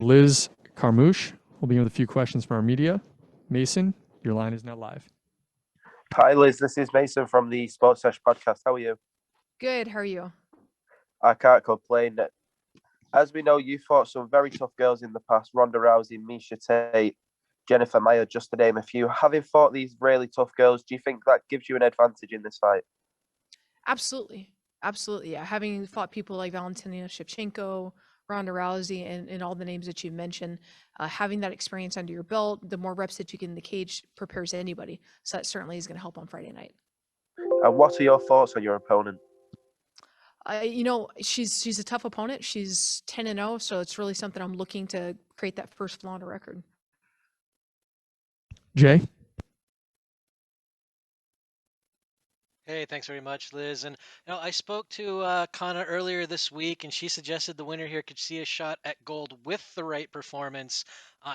Liz Carmouche will begin with a few questions from our media. Mason, your line is now live. Hi, Liz. This is Mason from the Sports Sesh podcast. How are you? Good. How are you? I can't complain. As we know, you fought some very tough girls in the past: Ronda Rousey, Misha Tate, Jennifer Mayer, just to name a few. Having fought these really tough girls, do you think that gives you an advantage in this fight? Absolutely. Absolutely. Yeah. Having fought people like Valentina Shevchenko, Ronda Rousey, and all the names that you mentioned, having that experience under your belt, the more reps that you get in the cage prepares anybody. So that certainly is going to help on Friday night. And what are your thoughts on your opponent? She's a tough opponent. She's 10-0, so it's really something I'm looking to create that first flaw on a record. Jay? Hey, thanks very much, Liz. And I spoke to Kana earlier this week, and she suggested the winner here could see a shot at gold with the right performance,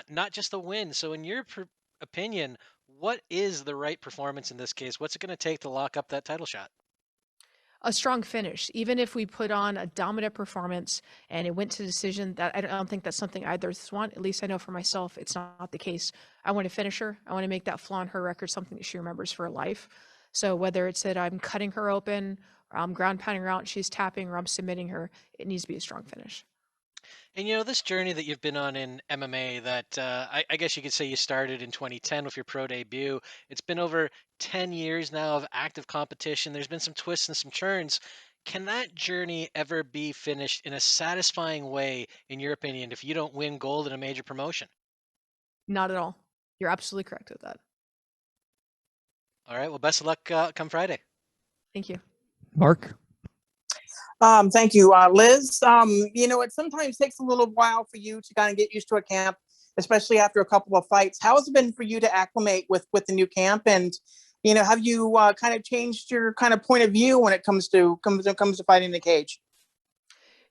not just a win. So, in your opinion, what is the right performance in this case? What's it going to take to lock up that title shot? A strong finish. Even if we put on a dominant performance and it went to decision, that I don't think that's something either of us want. At least I know for myself, it's not the case. I want to finish her. I want to make that flaw in her record something that she remembers for her life. So whether it's that I'm cutting her open, or I'm ground pounding her out, and she's tapping, or I'm submitting her, it needs to be a strong finish. And this journey that you've been on in MMA that I guess you could say you started in 2010 with your pro debut. It's been over 10 years now of active competition. There's been some twists and some turns. Can that journey ever be finished in a satisfying way, in your opinion, if you don't win gold in a major promotion? Not at all. You're absolutely correct with that. All right. Well, best of luck come Friday. Thank you. Mark? Thank you, Liz. It sometimes takes a little while for you to kind of get used to a camp, especially after a couple of fights. How has it been for you to acclimate with the new camp? And, have you kind of changed your kind of point of view when it comes to fighting in the cage?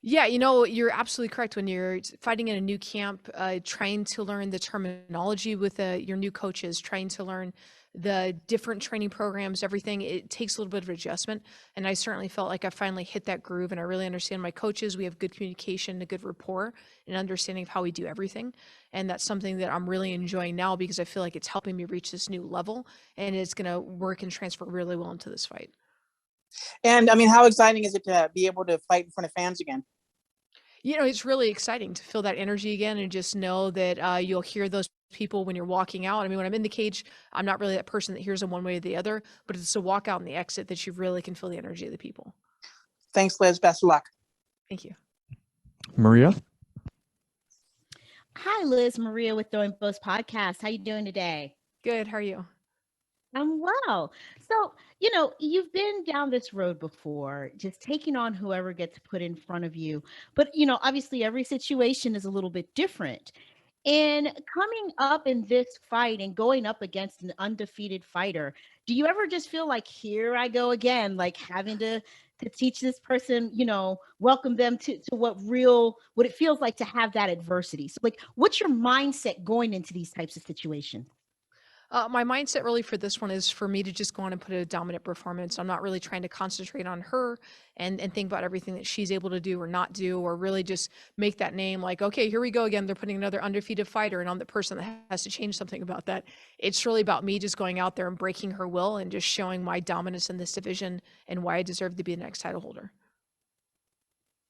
Yeah, you're absolutely correct. When you're fighting in a new camp, trying to learn the terminology with your new coaches, trying to learn the different training programs, everything, it takes a little bit of adjustment. And I certainly felt like I finally hit that groove and I really understand my coaches. We have good communication, a good rapport, and understanding of how we do everything. And that's something that I'm really enjoying now because I feel like it's helping me reach this new level and it's going to work and transfer really well into this fight. And how exciting is it to be able to fight in front of fans again? It's really exciting to feel that energy again and just know that you'll hear those people when you're walking out. I mean, when I'm in the cage, I'm not really that person that hears them one way or the other, but it's the walk out and the exit that you really can feel the energy of the people. Thanks, Liz. Best of luck. Thank you. Maria? Hi, Liz. Maria with Throwing Bows Podcast. How you doing today? Good. How are you? I'm well. So, you've been down this road before, just taking on whoever gets put in front of you. But, obviously every situation is a little bit different. And coming up in this fight and going up against an undefeated fighter, do you ever just feel like, here I go again, like having to teach this person, welcome them to what it feels like to have that adversity? So like, what's your mindset going into these types of situations? My mindset really for this one is for me to just go on and put a dominant performance. I'm not really trying to concentrate on her and think about everything that she's able to do or not do, or really just make that name like, okay, here we go again. They're putting another undefeated fighter and I'm the person that has to change something about that. It's really about me just going out there and breaking her will and just showing my dominance in this division and why I deserve to be the next title holder.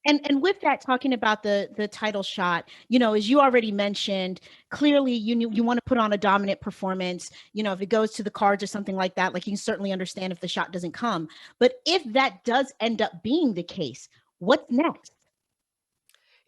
And with that, talking about the title shot, as you already mentioned, clearly you want to put on a dominant performance. If it goes to the cards or something like that, like you can certainly understand if the shot doesn't come. But if that does end up being the case, what's next?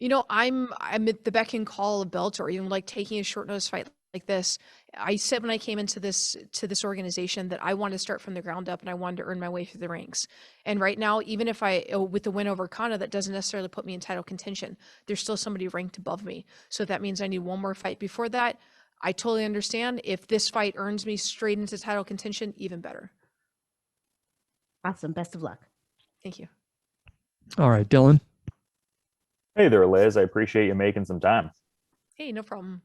I'm at the beck and call of Bellator, even like taking a short notice fight like this. I said when I came into this organization that I wanted to start from the ground up and I wanted to earn my way through the ranks. And right now, even if with the win over Kana, that doesn't necessarily put me in title contention. There's still somebody ranked above me. So that means I need one more fight before that. I totally understand. If this fight earns me straight into title contention, even better. Awesome. Best of luck. Thank you. All right, Dylan. Hey there, Liz. I appreciate you making some time. Hey, no problem.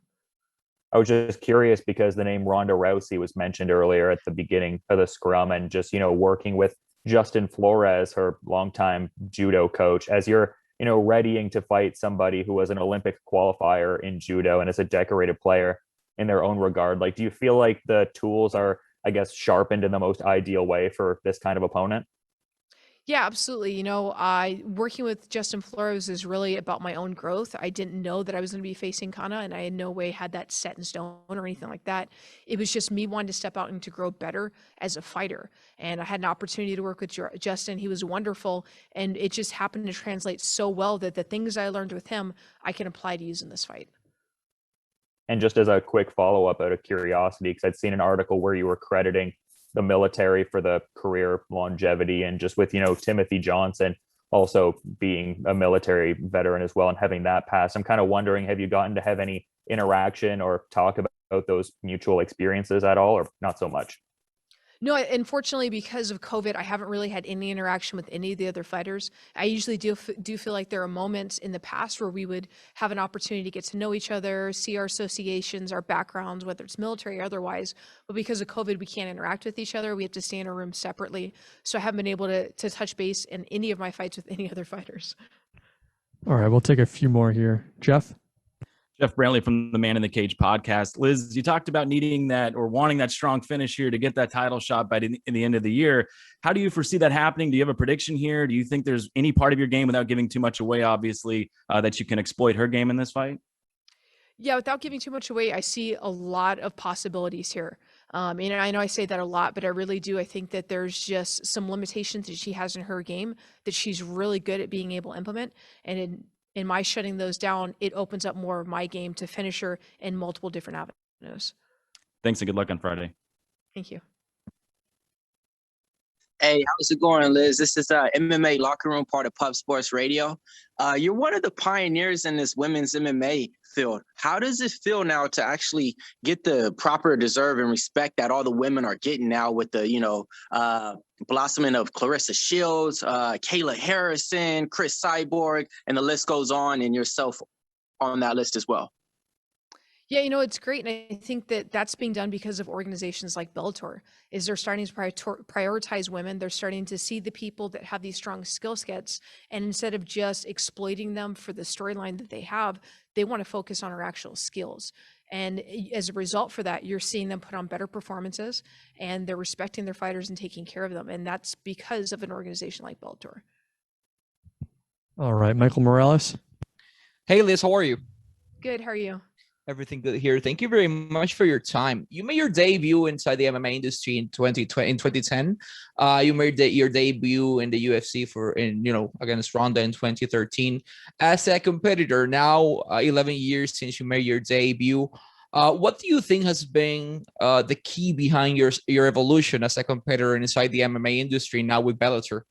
I was just curious because the name Ronda Rousey was mentioned earlier at the beginning of the scrum, and just, working with Justin Flores, her longtime judo coach, as you're readying to fight somebody who was an Olympic qualifier in judo and is a decorated player in their own regard. Like, do you feel like the tools are, I guess, sharpened in the most ideal way for this kind of opponent? Yeah, absolutely. I working with Justin Flores is really about my own growth. I didn't know that I was going to be facing Kana, and I in no way had that set in stone or anything like that. It was just me wanting to step out and to grow better as a fighter. And I had an opportunity to work with Justin. He was wonderful, and it just happened to translate so well that the things I learned with him, I can apply to use in this fight. And just as a quick follow-up out of curiosity, because I'd seen an article where you were crediting the military for the career longevity, and just with Timothy Johnson also being a military veteran as well and having that pass, I'm kind of wondering, have you gotten to have any interaction or talk about those mutual experiences at all, or not so much? No, unfortunately, because of COVID, I haven't really had any interaction with any of the other fighters. I usually do feel like there are moments in the past where we would have an opportunity to get to know each other, see our associations, our backgrounds, whether it's military or otherwise. But because of COVID, we can't interact with each other. We have to stay in a room separately. So I haven't been able to touch base in any of my fights with any other fighters. All right, we'll take a few more here. Jeff? Jeff Brantley from the Man in the Cage podcast. Liz, you talked about needing that or wanting that strong finish here to get that title shot by the end of the year. How do you foresee that happening? Do you have a prediction here? Do you think there's any part of your game, without giving too much away, obviously, that you can exploit her game in this fight? Yeah, without giving too much away, I see a lot of possibilities here. And I know I say that a lot, but I really do. I think that there's just some limitations that she has in her game that she's really good at being able to implement. And in my shutting those down, it opens up more of my game to finish her in multiple different avenues. Thanks and good luck on Friday. Thank you. Hey, how's it going, Liz? This is MMA Locker Room, part of Pub Sports Radio. You're one of the pioneers in this women's MMA field. How does it feel now to actually get the proper deserve and respect that all the women are getting now with the, blossoming of Clarissa Shields, Kayla Harrison, Chris Cyborg, and the list goes on, and yourself on that list as well? Yeah, it's great. And I think that that's being done because of organizations like Bellator. Is they're starting to prioritize women. They're starting to see the people that have these strong skill sets. And instead of just exploiting them for the storyline that they have, they want to focus on our actual skills. And as a result for that, you're seeing them put on better performances, and they're respecting their fighters and taking care of them. And that's because of an organization like Bellator. All right, Michael Morales. Hey, Liz, how are you? Good. How are you? Everything good here. Thank you very much for your time. You made your debut inside the MMA industry in 2010. You made your debut in the UFC against Ronda in 2013. As a competitor, now 11 years since you made your debut, what do you think has been the key behind your evolution as a competitor inside the MMA industry now with Bellator?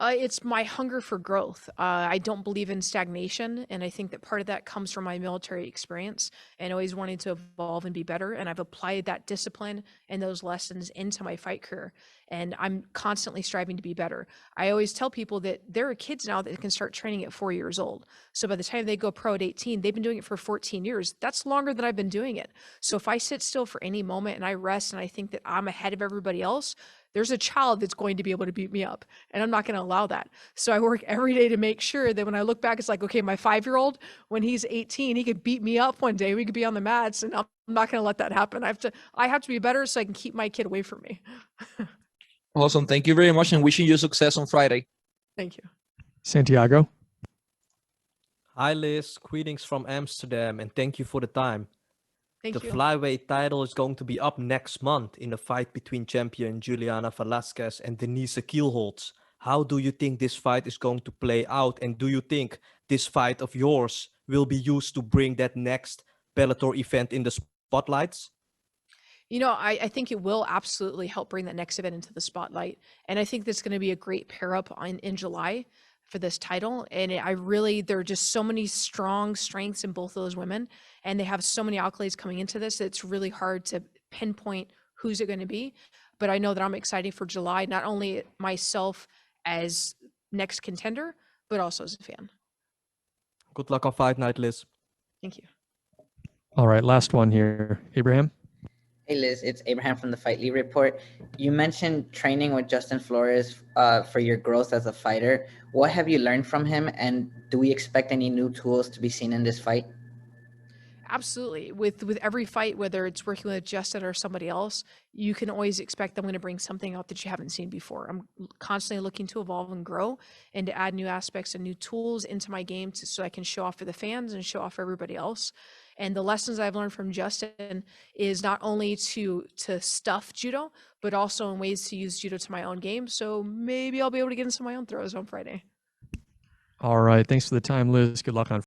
It's my hunger for growth. I don't believe in stagnation, and I think that part of that comes from my military experience and always wanting to evolve and be better. And I've applied that discipline and those lessons into my fight career, and I'm constantly striving to be better. I always tell people that there are kids now that can start training at 4 years old. So by the time they go pro at 18, they've been doing it for 14 years. That's longer than I've been doing it. So if I sit still for any moment and I rest and I think that I'm ahead of everybody else, there's a child that's going to be able to beat me up, and I'm not going to allow that. So I work every day to make sure that when I look back, it's like, okay, my 5-year-old, when he's 18, he could beat me up one day. We could be on the mats, and I'm not going to let that happen. I have to be better so I can keep my kid away from me. Awesome. Thank you very much, and wishing you success on Friday. Thank you. Santiago. Hi, Liz. Greetings from Amsterdam, and thank you for the time. Thank The you. flyweight title is going to be up next month in a fight between champion Juliana Velasquez and Denise Kielholtz. How do you think this fight is going to play out? And do you think this fight of yours will be used to bring that next Bellator event in the spotlights? I think it will absolutely help bring that next event into the spotlight. And I think that's going to be a great pair up in July for this title. And there are just so many strong strengths in both of those women, and they have so many accolades coming into this. It's really hard to pinpoint who's it going to be, but I know that I'm excited for July, not only myself as next contender, but also as a fan. Good luck on fight night, Liz. Thank you. All right, last one here. Abraham. Hey Liz, it's Abraham from the Fight League Report. You mentioned training with Justin Flores for your growth as a fighter. What have you learned from him, and do we expect any new tools to be seen in this fight? Absolutely. With every fight, whether it's working with Justin or somebody else, you can always expect I'm going to bring something out that you haven't seen before. I'm constantly looking to evolve and grow and to add new aspects and new tools into my game so I can show off for the fans and show off for everybody else. And the lessons I've learned from Justin is not only to stuff judo, but also in ways to use judo to my own game. So maybe I'll be able to get in some of my own throws on Friday. All right. Thanks for the time, Liz. Good luck on